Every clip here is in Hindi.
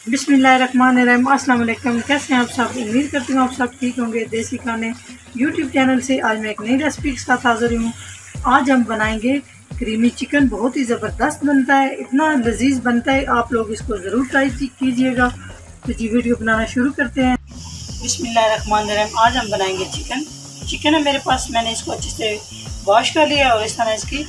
बिस्मिल्लाहिर्रहमानिर्रहीम। अस्सलाम वालेकुम। कैसे हैं आप सब? उम्मीद करती हूँ आप सब ठीक होंगे। देसी खाने यूट्यूब चैनल से आज मैं एक नई रेसिपी के साथ हाजिर हूँ। आज हम बनाएंगे क्रीमी चिकन। बहुत ही ज़बरदस्त बनता है, इतना लजीज बनता है, आप लोग इसको ज़रूर ट्राई कीजिएगा। तो जी वीडियो बनाना शुरू करते हैं। बिस्मिल्लाहिर्रहमानिर्रहीम। आज हम बनाएंगे चिकन। चिकन है मेरे पास, मैंने इसको अच्छे से वॉश कर लिया और इस तरह इसकी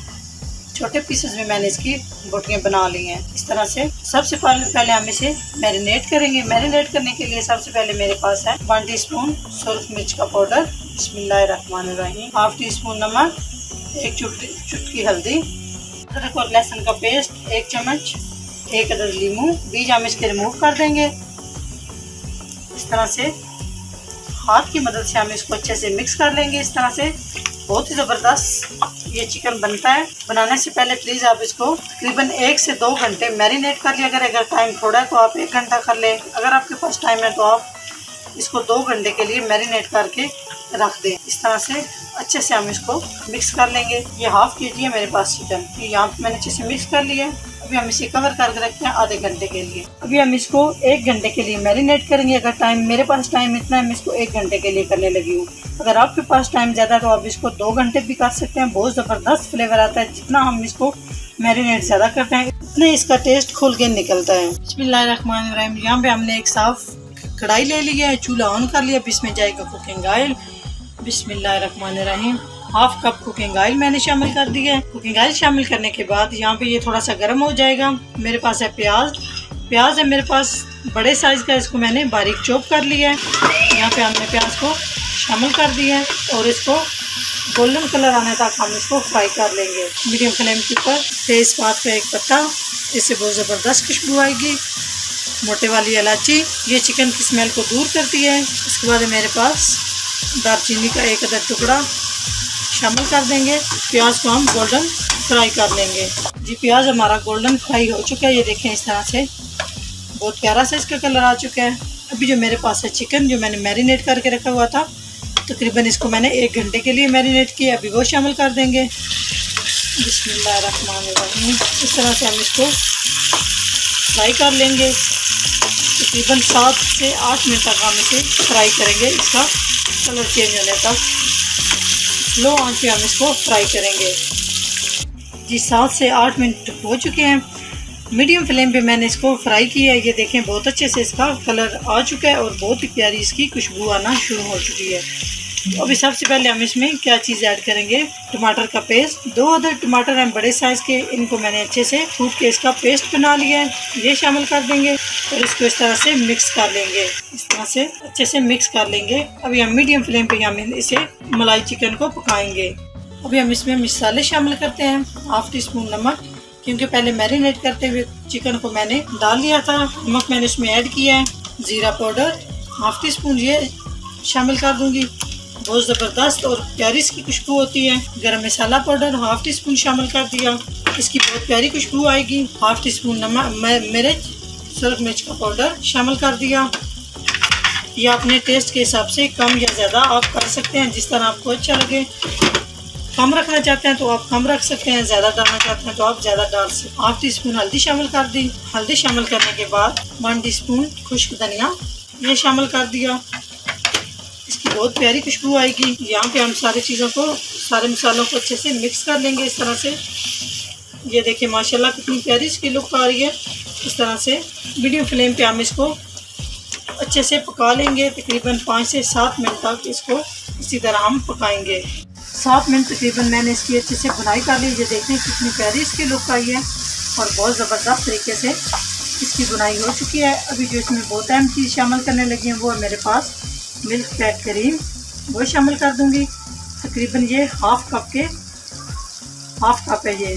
छोटे पीसेस में मैंने इसकी बोटियाँ बना ली हैं इस तरह से। सबसे पहले हम इसे मैरिनेट करेंगे। मैरिनेट करने के लिए सबसे पहले मेरे पास है 1 टीस्पून सुरख मिर्च का पाउडर, बिस्मिल्लाहिर्रहमानिर्रहीम, हाफ टी स्पून नमक, 1 चुटकी हल्दी, अदरक और लहसुन का पेस्ट 1 चम्मच, 1 अदद लीमू। बीज हम इसके रिमूव कर देंगे। इस तरह से हाथ की मदद से हम इसको अच्छे से मिक्स कर लेंगे। इस तरह से बहुत ही ज़बरदस्त ये चिकन बनता है। बनाने से पहले प्लीज़ आप इसको तकरीबन 1 से 2 घंटे मैरिनेट कर लिया। अगर टाइम थोड़ा है तो आप 1 घंटा कर लें। अगर आपके पास टाइम है तो आप इसको 2 घंटे के लिए मैरिनेट करके रख दें। इस तरह से अच्छे से हम इसको मिक्स कर लेंगे। ये हाफ के जी है मेरे पास चिकन, यहाँ पे मैंने अच्छे से मिक्स कर लिया है। अभी हम इसे कवर करके रखते हैं आधे घंटे के लिए। अभी हम इसको 1 घंटे के लिए मैरिनेट करेंगे। अगर मेरे पास टाइम इतना है, मैं इसको 1 घंटे के लिए करने लगी हूँ। अगर आपके पास टाइम ज़्यादा है तो आप इसको 2 घंटे भी कर सकते हैं। बहुत ज़बरदस्त फ्लेवर आता है। जितना हम इसको मैरिनेट ज़्यादा करते हैं उतने इसका टेस्ट खुल के निकलता है। बिस्मिल्लाहिर्रहमानिर्रहीम। यहाँ पे हमने एक साफ कढ़ाई ले लिया है, चूल्हा ऑन कर लिया। इसमें जाएगा कुकिंग ऑयल। बिस्मिल्लाहिर्रहमानिर्रहीम। हाफ कप कुकिंग ऑयल मैंने शामिल कर दिया है। कुकिंग ऑयल शामिल करने के बाद यहाँ पे ये थोड़ा सा गर्म हो जाएगा। मेरे पास है प्याज है मेरे पास बड़े साइज़ का, इसको मैंने बारीक चॉप कर लिया है। यहाँ पे हमने प्याज को शामिल कर दिया है और इसको गोल्डन कलर आने तक हम इसको फ्राई कर लेंगे मीडियम फ्लेम के ऊपर। तेज़पात का 1 पत्ता, इससे बहुत ज़बरदस्त खुशबू आएगी। मोटे वाली इलायची, ये चिकन की स्मेल को दूर करती है। इसके बाद मेरे पास दालचीनी का 1 अदद टुकड़ा शामिल कर देंगे। प्याज को हम गोल्डन फ्राई कर लेंगे। जी प्याज हमारा गोल्डन फ्राई हो चुका है, ये देखें इस तरह से बहुत प्यारा सा इसका कलर आ चुका है। अभी जो मेरे पास है चिकन, जो मैंने मैरिनेट करके रखा हुआ था, तकरीबन इसको मैंने 1 घंटे के लिए मैरिनेट किया। अभी वो शामिल कर देंगे। बिस्मिल्लाहिर्रहमानिर्रहीम। इस तरह से हम इसको फ्राई कर लेंगे। तकरीबन 7 से 8 मिनट तक हम इसे फ्राई करेंगे, इसका कलर चेंज होने तक लो आंच पे हम इसको फ्राई करेंगे। जी 7 से 8 मिनट हो चुके हैं। मीडियम फ्लेम पे मैंने इसको फ्राई किया है। ये देखें बहुत अच्छे से इसका कलर आ चुका है और बहुत ही प्यारी इसकी खुशबू आना शुरू हो चुकी है। तो अभी सबसे पहले हम इसमें क्या चीज़ ऐड करेंगे, टमाटर का पेस्ट। 2 अदर टमाटर हैं बड़े साइज़ के, इनको मैंने अच्छे से कूट के इसका पेस्ट बना लिया है, ये शामिल कर देंगे और इसको इस तरह से मिक्स कर लेंगे। इस तरह से अच्छे से मिक्स कर लेंगे। अभी हम मीडियम फ्लेम पे हम इसे मलाई चिकन को पकाएंगे। अभी हम इसमें मसाले शामिल करते हैं। हाफ टी स्पून नमक, क्योंकि पहले मैरिनेट करते हुए चिकन को मैंने डाल लिया था। नमक मैंने इसमें ऐड किया है। ज़ीरा पाउडर हाफ टी स्पून ये शामिल कर दूंगी, बहुत ज़बरदस्त और प्यारी इसकी खुशबू होती है। गरम मसाला पाउडर हाफ टी स्पून शामिल कर दिया, इसकी बहुत प्यारी खुशबू आएगी। हाफ टी स्पून नमक मिर्च सुरख मिर्च का पाउडर शामिल कर दिया। ये अपने टेस्ट के हिसाब से कम या ज़्यादा आप कर सकते हैं, जिस तरह आपको अच्छा लगे। कम रखना चाहते हैं तो आप कम रख सकते हैं, ज़्यादा डालना चाहते हैं तो आप ज़्यादा डाल सकते हैं। हाफ टी स्पून हल्दी शामिल कर दी। हल्दी शामिल करने के बाद 1 टीस्पून खुश्क धनिया ये शामिल कर दिया, इसकी बहुत प्यारी खुशबू आएगी। यहाँ पे हम सारे मसालों को अच्छे से मिक्स कर लेंगे इस तरह से। ये देखिए माशाल्लाह कितनी प्यारी इसकी लुक आ रही है। इस तरह से मीडियम फ्लेम पे हम इसको अच्छे से पका लेंगे। तकरीबन 5 से 7 मिनट तक इसको इसी तरह हम पकाएंगे। 7 मिनट तकरीबन मैंने इसकी अच्छे से बुनाई कर ली। ये देखें कितनी प्यारी इसकी लुक आई है और बहुत ज़बरदस्त तरीके से इसकी बुनाई हो चुकी है। अभी जो इसमें बहुत अहम चीज़ शामिल करने लगी है वो है मेरे पास मिल्क फैट क्रीम, वो शामिल कर दूंगी। तकरीबन ये हाफ कप है ये।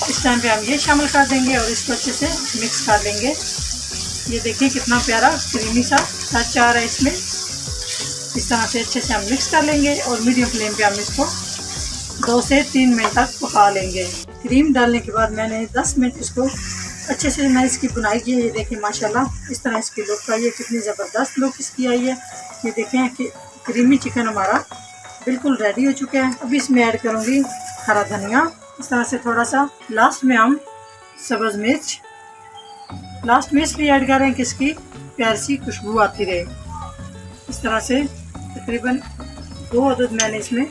इस टाइम पे हम ये शामिल कर देंगे और इसको अच्छे से मिक्स कर लेंगे। ये देखिए कितना प्यारा क्रीमी सा टच आ रहा है इसमें। इस तरह से अच्छे से हम मिक्स कर लेंगे और मीडियम फ्लेम पे हम इसको 2 से 3 मिनट तक पका लेंगे। क्रीम डालने के बाद मैंने 10 मिनट इसको अच्छे से मैं इसकी बुनाई की है। ये देखें माशाल्लाह इस तरह इसकी लुक आई है, कितनी ज़बरदस्त लुक इसकी आई है। ये देखें कि क्रीमी चिकन हमारा बिल्कुल रेडी हो चुका है। अभी इसमें ऐड करूँगी हरा धनिया, इस तरह से थोड़ा सा। लास्ट में हम सब्ज़ मिर्च लास्ट में इसलिए ऐड कर रहे हैं कि इसकी प्यारी सी खुशबू आती रहे। इस तरह से तकरीबन 2 अदद मैंने इसमें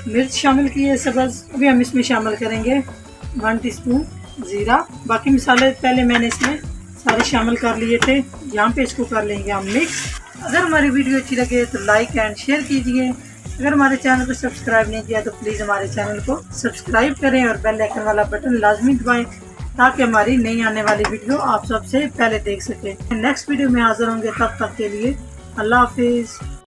मिर्च शामिल की है सब्ज़। अभी हम इसमें शामिल करेंगे 1 टीस्पून ज़ीरा। बाकी मसाले पहले मैंने इसमें सारे शामिल कर लिए थे। यहाँ पे इसको कर लेंगे हम मिक्स। अगर हमारी वीडियो अच्छी लगे तो लाइक एंड शेयर कीजिए। अगर हमारे चैनल को सब्सक्राइब नहीं किया तो प्लीज़ हमारे चैनल को सब्सक्राइब करें और बेल आइकन वाला बटन लाजमी दबाएं ताकि हमारी नई आने वाली वीडियो आप सबसे पहले देख सकें। नेक्स्ट वीडियो में हाजिर होंगे, तब तक के लिए अल्लाह हाफिज़।